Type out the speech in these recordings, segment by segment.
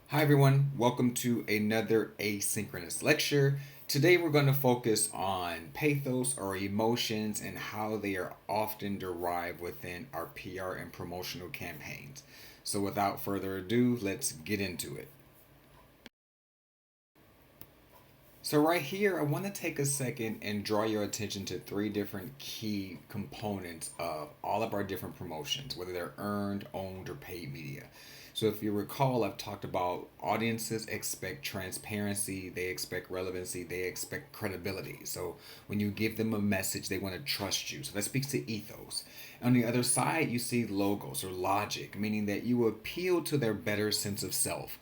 Hi everyone, welcome to another asynchronous lecture. Today we're going to focus on pathos or emotions and how they are often derived within our PR and promotional campaigns. So without further ado, let's get into it. So right here, I want to take a second and draw your attention to three different key components of all of our different promotions, whether they're earned, owned, or paid media. So if you recall, I've talked about audiences expect transparency, they expect relevancy, they expect credibility. So when you give them a message, they want to trust you. So that speaks to ethos. On the other side, you see logos or logic, meaning that you appeal to their better sense of self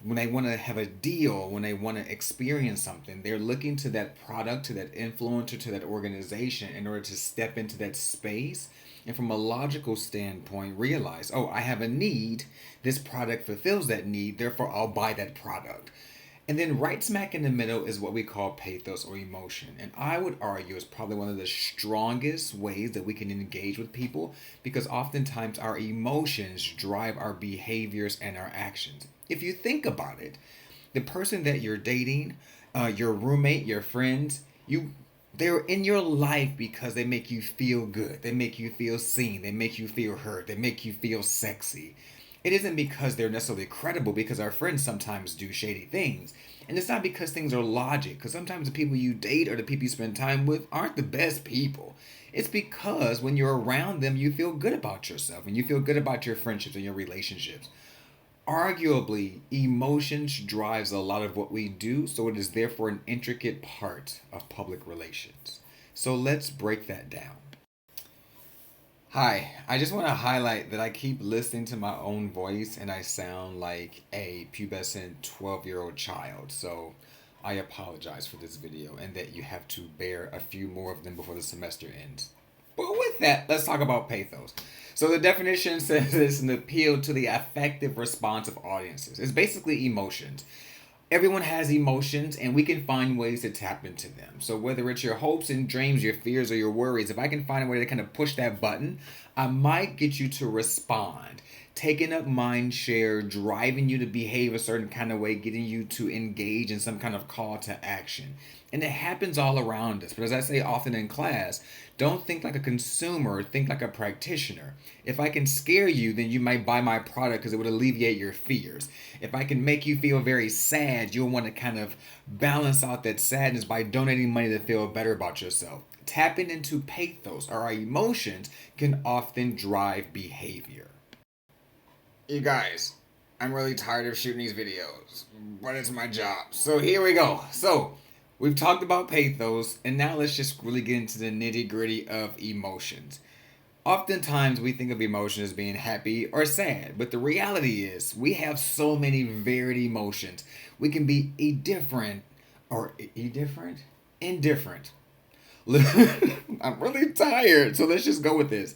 when they want to have a deal, when they want to experience something, they're looking to that product, to that influencer, to that organization in order to step into that space. And from a logical standpoint, realize, oh, I have a need. This product fulfills that need. Therefore, I'll buy that product. And then right smack in the middle is what we call pathos or emotion. And I would argue it's probably one of the strongest ways that we can engage with people because oftentimes our emotions drive our behaviors and our actions. If you think about it, the person that you're dating, your roommate, your friends, they're in your life because they make you feel good. They make you feel seen. They make you feel heard. They make you feel sexy. It isn't because they're necessarily credible, because our friends sometimes do shady things. And it's not because things are logic, because sometimes the people you date or the people you spend time with aren't the best people. It's because when you're around them, you feel good about yourself and you feel good about your friendships and your relationships. Arguably, emotions drives a lot of what we do, so it is therefore an intricate part of public relations. So let's break that down. Hi, I just want to highlight that I keep listening to my own voice and I sound like a pubescent 12-year-old child. So I apologize for this video and that you have to bear a few more of them before the semester ends. But with that, let's talk about pathos. So the definition says it's an appeal to the affective response of audiences. It's basically emotions. Everyone has emotions and we can find ways to tap into them. So whether it's your hopes and dreams, your fears, or your worries, if I can find a way to kind of push that button, I might get you to respond, taking up mind share, driving you to behave a certain kind of way, getting you to engage in some kind of call to action. And it happens all around us. But as I say often in class, don't think like a consumer, think like a practitioner. If I can scare you, then you might buy my product because it would alleviate your fears. If I can make you feel very sad, you'll want to kind of balance out that sadness by donating money to feel better about yourself. Tapping into pathos or our emotions can often drive behavior. You guys, I'm really tired of shooting these videos, but it's my job. So here we go. So we've talked about pathos, and now let's just really get into the nitty gritty of emotions. Oftentimes we think of emotion as being happy or sad, but the reality is we have so many varied emotions. We can be indifferent or indifferent? Indifferent. I'm really tired, so let's just go with this.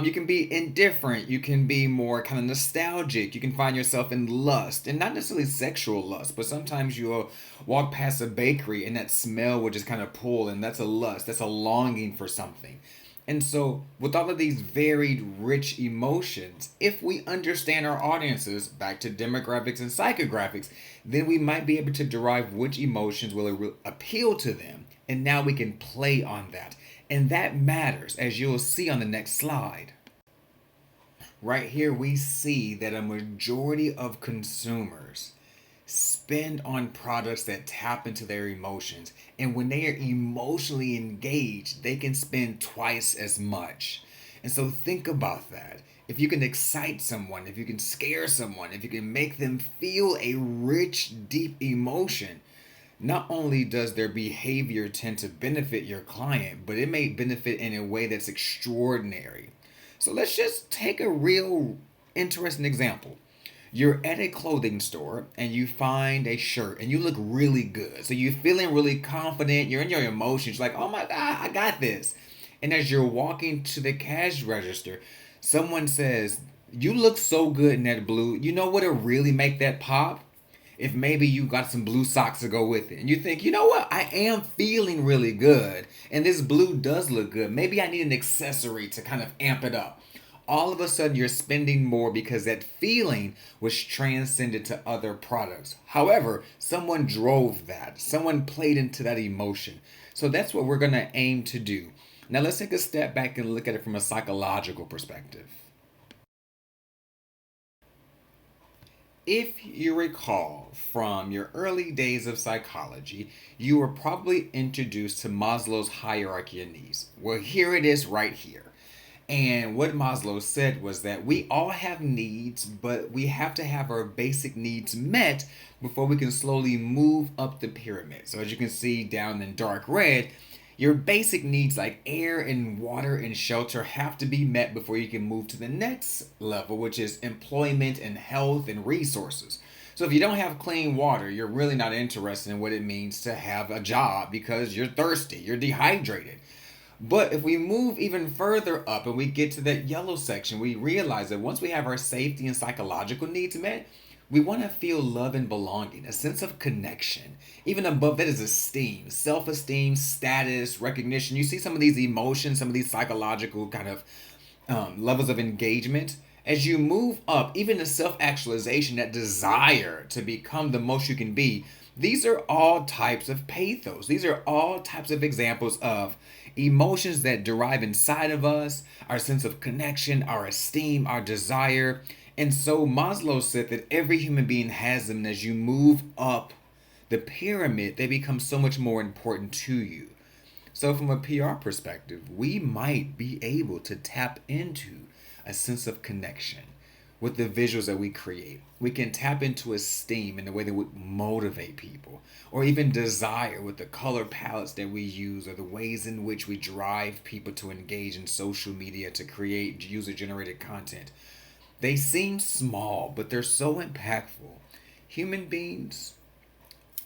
You can be indifferent. You can be more kind of nostalgic. You can find yourself in lust, and not necessarily sexual lust, but sometimes you'll walk past a bakery and that smell will just kind of pull, and that's a lust. That's a longing for something. And so, with all of these varied, rich emotions, if we understand our audiences, back to demographics and psychographics, then we might be able to derive which emotions will appeal to them. And now we can play on that. And that matters, as you'll see on the next slide. Right here, we see that a majority of consumers spend on products that tap into their emotions. And when they are emotionally engaged, they can spend twice as much. And so think about that. If you can excite someone, if you can scare someone, if you can make them feel a rich, deep emotion, not only does their behavior tend to benefit your client, but it may benefit in a way that's extraordinary. So let's just take a real interesting example. You're at a clothing store and you find a shirt and you look really good. So you're feeling really confident, you're in your emotions, you're like, oh my God, I got this. And as you're walking to the cash register, someone says, you look so good in that blue. You know what would really make that pop? If maybe you got some blue socks to go with it. And you think, you know what? I am feeling really good. And this blue does look good. Maybe I need an accessory to kind of amp it up. all of a sudden you're spending more because that feeling was transcended to other products. However, someone drove that, someone played into that emotion. So that's what we're going to aim to do. Now, let's take a step back and look at it from a psychological perspective. If you recall from your early days of psychology, you were probably introduced to Maslow's hierarchy of needs. Well, here it is right here. And what Maslow said was that we all have needs, but we have to have our basic needs met before we can slowly move up the pyramid. So, as you can see down in dark red, your basic needs like air and water and shelter have to be met before you can move to the next level, which is employment and health and resources. So if you don't have clean water, you're really not interested in what it means to have a job because you're thirsty, you're dehydrated. But if we move even further up and we get to that yellow section, we realize that once we have our safety and psychological needs met, we want to feel love and belonging, a sense of connection. Even above that is esteem, self esteem, status, recognition. You see some of these emotions, some of these psychological kind of levels of engagement. As you move up, even the self actualization, that desire to become the most you can be, these are all types of pathos. These are all types of examples of emotions that derive inside of us, our sense of connection, our esteem, our desire. And so Maslow said that every human being has them, and as you move up the pyramid, they become so much more important to you. So, from a PR perspective, we might be able to tap into a sense of connection with the visuals that we create. We can tap into esteem in the way that would motivate people, or even desire with the color palettes that we use, or the ways in which we drive people to engage in social media to create user generated content. They seem small, but they're so impactful. Human beings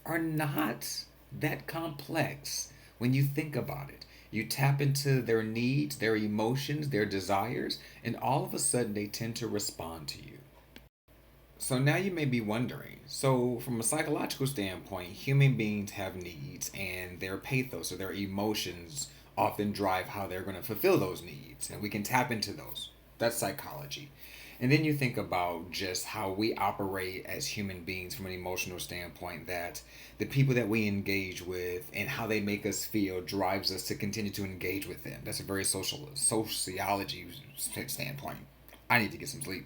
are not that complex when you think about it. You tap into their needs, their emotions, their desires, and all of a sudden they tend to respond to you. So now you may be wondering, so from a psychological standpoint, human beings have needs and their pathos or their emotions often drive how they're going to fulfill those needs, and we can tap into those. That's psychology. And then you think about just how we operate as human beings from an emotional standpoint, that the people that we engage with and how they make us feel drives us to continue to engage with them. That's a very sociology standpoint. I need to get some sleep.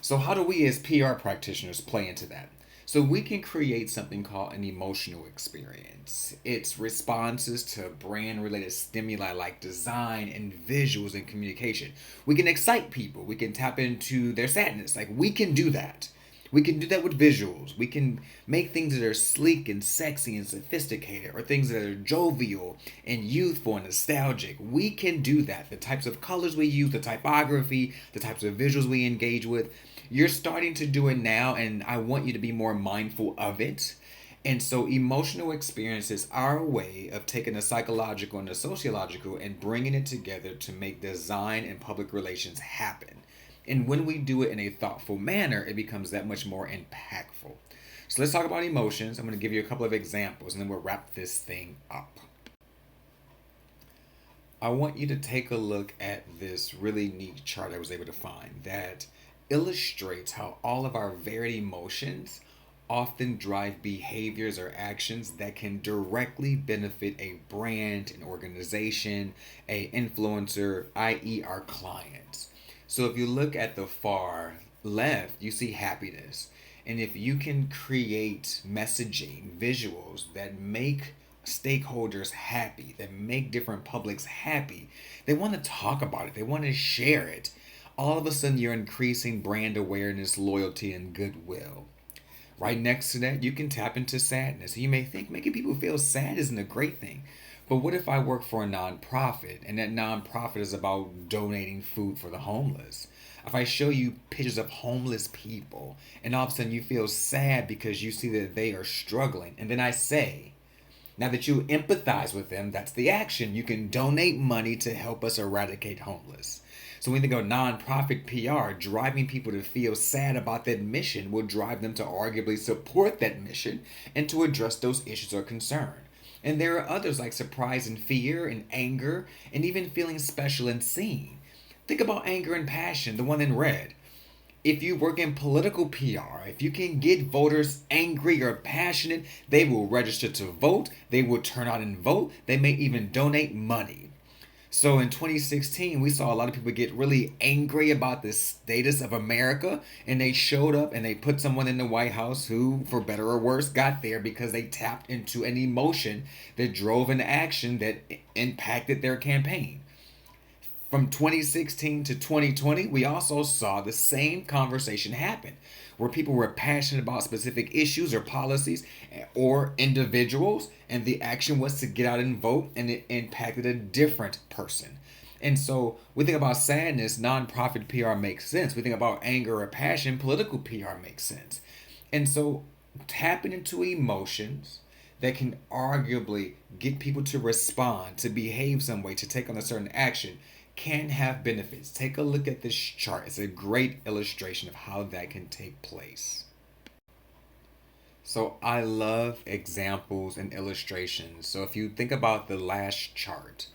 So, how do we as PR practitioners play into that? So, we can create something called an emotional experience. It's responses to brand related stimuli like design and visuals and communication. We can excite people, we can tap into their sadness. Like, we can do that. We can do that with visuals. We can make things that are sleek and sexy and sophisticated, or things that are jovial and youthful and nostalgic. We can do that. The types of colors we use, the typography, the types of visuals we engage with. You're starting to do it now, and I want you to be more mindful of it. And so, emotional experience is our way of taking the psychological and the sociological and bringing it together to make design and public relations happen. And when we do it in a thoughtful manner, it becomes that much more impactful. So let's talk about emotions. I'm going to give you a couple of examples and then we'll wrap this thing up. I want you to take a look at this really neat chart I was able to find that illustrates how all of our varied emotions often drive behaviors or actions that can directly benefit a brand, an organization, a influencer, i.e. our clients. So if you look at the far left, you see happiness. And if you can create messaging, visuals that make stakeholders happy, that make different publics happy, they want to talk about it, they want to share it. All of a sudden, you're increasing brand awareness, loyalty, and goodwill. Right next to that, you can tap into sadness. You may think making people feel sad isn't a great thing. But what if I work for a nonprofit and that nonprofit is about donating food for the homeless? If I show you pictures of homeless people and all of a sudden you feel sad because you see that they are struggling, and then I say, now that you empathize with them, that's the action. You can donate money to help us eradicate homeless. So when you think of nonprofit PR, driving people to feel sad about that mission will drive them to arguably support that mission and to address those issues or concern. And there are others like surprise and fear and anger and even feeling special and seen. Think about anger and passion, the one in red. If you work in political PR, if you can get voters angry or passionate, they will register to vote, they will turn out and vote, they may even donate money. So in 2016, we saw a lot of people get really angry about the status of America, and they showed up and they put someone in the White House who, for better or worse, got there because they tapped into an emotion that drove an action that impacted their campaign. From 2016 to 2020, we also saw the same conversation happen where people were passionate about specific issues or policies or individuals, and the action was to get out and vote, and it impacted a different person. And so we think about sadness, nonprofit PR makes sense. We think about anger or passion, political PR makes sense. And so tapping into emotions that can arguably get people to respond, to behave some way, to take on a certain action can have benefits. Take a look at this chart. It's a great illustration of how that can take place. So I love examples and illustrations. So if you think about the last chart,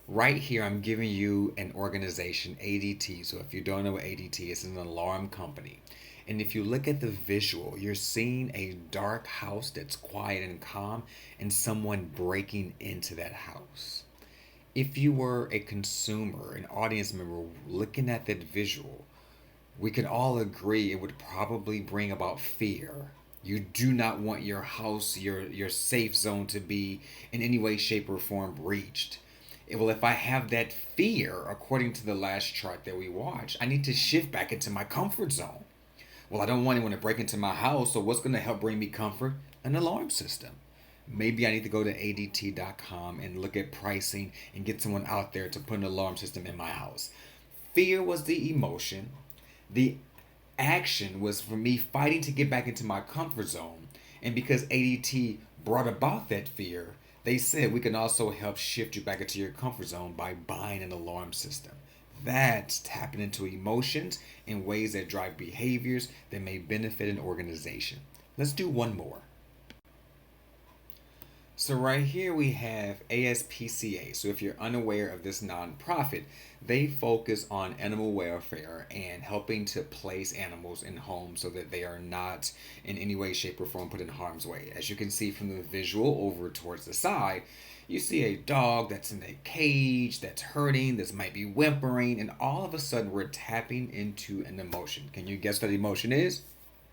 right here I'm giving you an organization, ADT. So if you don't know what ADT is, it's an alarm company. And if you look at the visual, you're seeing a dark house that's quiet and calm and someone breaking into that house. If you were a consumer, an audience member looking at that visual, we could all agree it would probably bring about fear. You do not want your house, your safe zone to be in any way, shape, or form breached. Well, if I have that fear, according to the last chart that we watched, I need to shift back into my comfort zone. Well, I don't want anyone to break into my house, so what's going to help bring me comfort? An alarm system. Maybe I need to go to ADT.com and look at pricing and get someone out there to put an alarm system in my house. Fear was the emotion. The action was for me fighting to get back into my comfort zone. And because ADT brought about that fear, they said we can also help shift you back into your comfort zone by buying an alarm system. That's tapping into emotions in ways that drive behaviors that may benefit an organization. Let's do one more. So right here we have ASPCA. So if you're unaware of this nonprofit, they focus on animal welfare and helping to place animals in homes so that they are not in any way, shape, or form put in harm's way. As you can see from the visual over towards the side, you see a dog that's in a cage, that's hurting, this might be whimpering, and all of a sudden we're tapping into an emotion. Can you guess what the emotion is?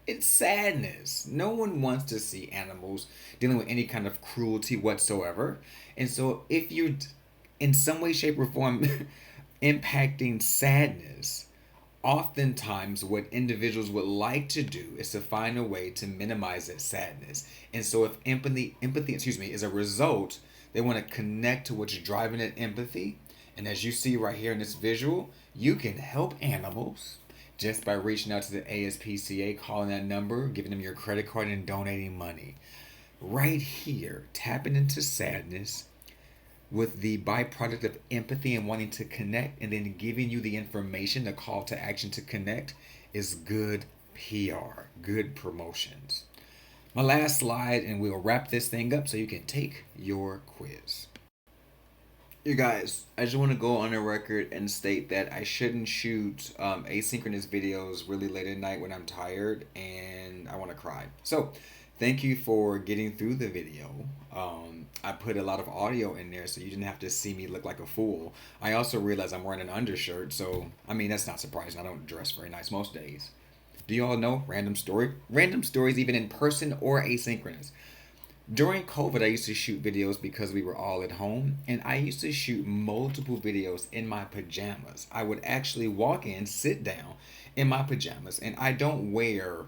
It's sadness. No one wants to see animals dealing with any kind of cruelty whatsoever. And so, if you're in some way, shape, or form impacting sadness, oftentimes what individuals would like to do is to find a way to minimize that sadness. And so, if empathy, is a result, they want to connect to what's driving that empathy. And as you see right here in this visual, you can help animals just by reaching out to the ASPCA, calling that number, giving them your credit card, and donating money. Right here, tapping into sadness with the byproduct of empathy and wanting to connect, and then giving you the information, the call to action to connect, is good PR, good promotions. My last slide, and we'll wrap this thing up so you can take your quiz. You guys, I just want to go on the record and state that I shouldn't shoot asynchronous videos really late at night when I'm tired and I want to cry. So, thank you for getting through the video. I put a lot of audio in there so you didn't have to see me look like a fool. I also realized I'm wearing an undershirt, so I mean that's not surprising. I don't dress very nice most days. Do you all know random story? Random stories even in person or asynchronous. During COVID, I used to shoot videos because we were all at home, and I used to shoot multiple videos in my pajamas. I would actually walk in, sit down in my pajamas, and I don't wear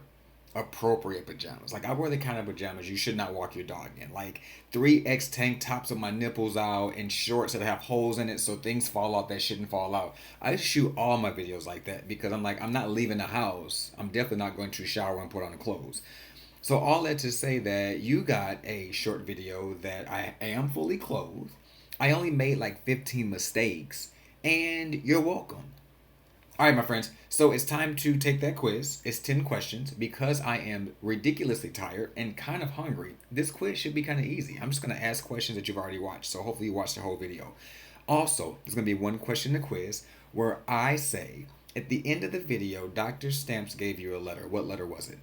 appropriate pajamas. Like, I wear the kind of pajamas you should not walk your dog in. Like 3X tank tops with my nipples out and shorts that have holes in it so things fall out that shouldn't fall out. I shoot all my videos like that because I'm like, I'm not leaving the house. I'm definitely not going to shower and put on the clothes. So all that to say that you got a short video that I am fully clothed. I only made like 15 mistakes, and you're welcome. All right, my friends. So it's time to take that quiz. It's 10 questions. Because I am ridiculously tired and kind of hungry, this quiz should be kind of easy. I'm just going to ask questions that you've already watched. So hopefully you watched the whole video. Also, there's going to be one question in the quiz where I say, at the end of the video, Dr. Stamps gave you a letter. What letter was it?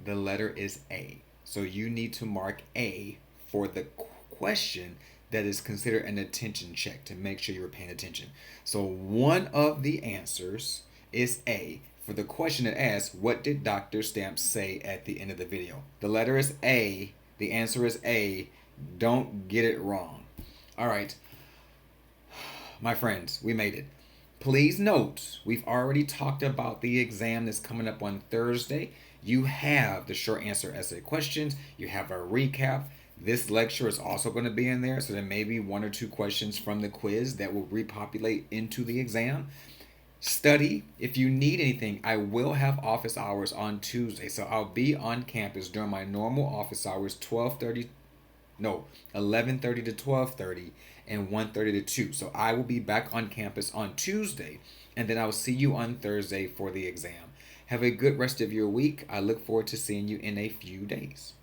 The letter is A. So you need to mark A for the question that is considered an attention check to make sure you're paying attention. So one of the answers is A. For the question that asks, what did Dr. Stamps say at the end of the video? The letter is A. The answer is A. Don't get it wrong. All right, my friends, we made it. Please note, we've already talked about the exam that's coming up on Thursday. You have the short answer essay questions, you have a recap. This lecture is also going to be in there, so there may be one or two questions from the quiz that will repopulate into the exam. Study. If you need anything, I will have office hours on Tuesday, so I'll be on campus during my normal office hours, 12:30, no, 11:30 to 12:30 and 1:30 to 2. So I will be back on campus on Tuesday, and then I'll see you on Thursday for the exam. Have a good rest of your week. I look forward to seeing you in a few days.